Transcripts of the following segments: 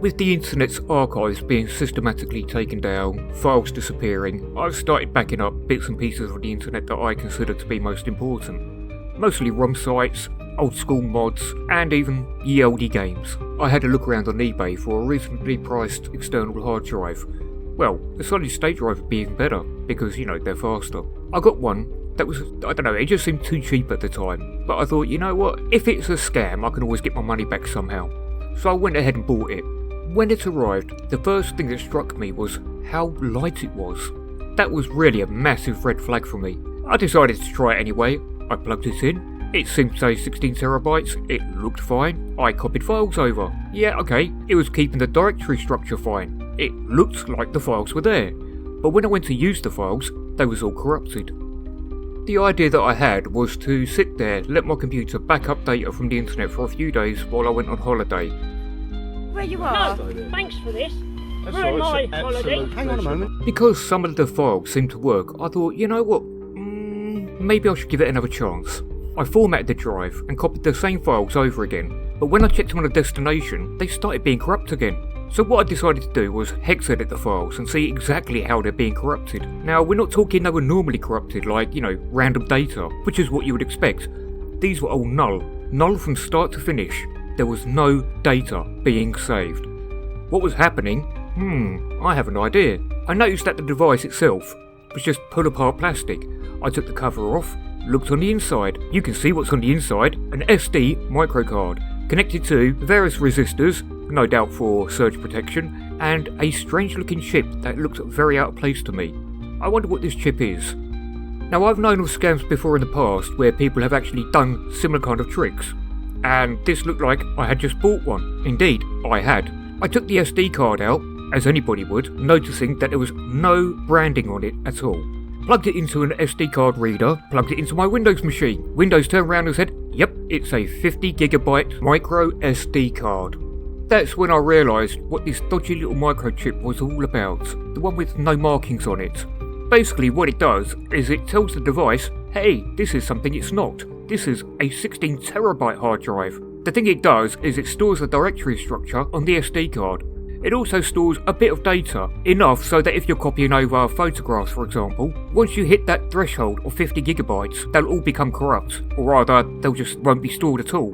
With the internet's archives being systematically taken down, files disappearing, I've started backing up bits and pieces of the internet that I consider to be most important. Mostly ROM sites, old school mods, and even ye olde games. I had a look around on eBay for a reasonably priced external hard drive. Well, a solid state drive would be even better, because, they're faster. I got one that was, it just seemed too cheap at the time. But I thought, you know what, if it's a scam, I can always get my money back somehow. So I went ahead and bought it. When it arrived, the first thing that struck me was how light it was. That was really a massive red flag for me. I decided to try it anyway. I plugged it in. It seemed to say 16 terabytes. It looked fine. I copied files over. Yeah, okay, it was keeping the directory structure fine. It looked like the files were there. But when I went to use the files, they was all corrupted. The idea that I had was to sit there, let my computer back up data from the internet for a few days while I went on holiday. Where you are? No, thanks for this. That's Ruined all right, my it's holiday. absolute Hang on a pleasure. moment. Because some of the files seemed to work, I thought, you know what, maybe I should give it another chance. I formatted the drive and copied the same files over again, but when I checked them on the destination, they started being corrupt again. So what I decided to do was hex edit the files and see exactly how they're being corrupted. Now, we're not talking they were normally corrupted like, random data, which is what you would expect. These were all null. Null from start to finish. There was no data being saved. What was happening? I have an idea. I noticed that the device itself was just pull apart plastic. I took the cover off, looked on the inside. You can see what's on the inside. An SD microcard connected to various resistors, no doubt for surge protection, and a strange looking chip that looked very out of place to me. I wonder what this chip is. Now, I've known of scams before in the past where people have actually done similar kind of tricks, and this looked like I had just bought one. Indeed, I had. I took the SD card out, as anybody would, noticing that there was no branding on it at all. Plugged it into an SD card reader, plugged it into my Windows machine. Windows turned around and said, yep, it's a 50GB micro SD card. That's when I realised what this dodgy little microchip was all about, the one with no markings on it. Basically what it does is it tells the device, hey, this is something it's not. This is a 16 terabyte hard drive. The thing it does is it stores the directory structure on the SD card. It also stores a bit of data, enough so that if you're copying over photographs, for example, once you hit that threshold of 50GB, they'll all become corrupt, or rather, they'll just won't be stored at all.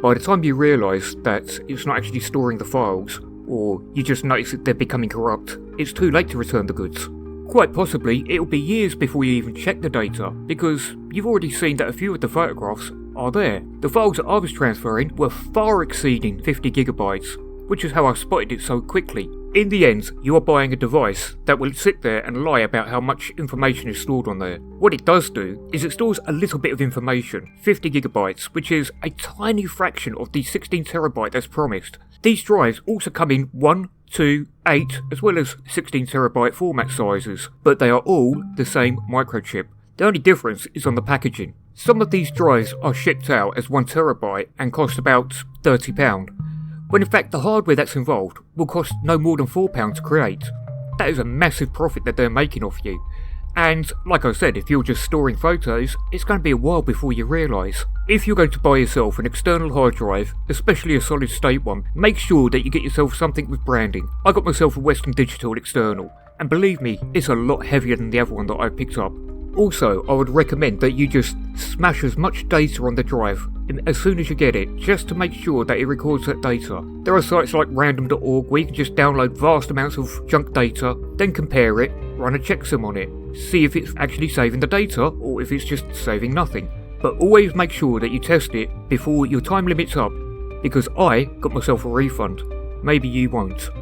By the time you realise that it's not actually storing the files, or you just notice that they're becoming corrupt, it's too late to return the goods. Quite possibly, it'll be years before you even check the data, because you've already seen that a few of the photographs are there. The files that I was transferring were far exceeding 50GB, which is how I spotted it so quickly. In the end, you are buying a device that will sit there and lie about how much information is stored on there. What it does do is it stores a little bit of information, 50GB, which is a tiny fraction of the 16 terabyte that's promised. These drives also come in 1, 2, 8, as well as 16 terabyte format sizes, but they are all the same microchip. The only difference is on the packaging. Some of these drives are shipped out as 1 terabyte and cost about £30. When in fact the hardware that's involved will cost no more than £4 to create. That is a massive profit that they're making off you. And like I said, if you're just storing photos, it's going to be a while before you realise. If you're going to buy yourself an external hard drive, especially a solid state one, make sure that you get yourself something with branding. I got myself a Western Digital external, and believe me, it's a lot heavier than the other one that I picked up. Also, I would recommend that you just smash as much data on the drive as soon as you get it, just to make sure that it records that data. There are sites like random.org where you can just download vast amounts of junk data, then compare it, run a checksum on it, see if it's actually saving the data or if it's just saving nothing. But always make sure that you test it before your time limit's up, because I got myself a refund. Maybe you won't.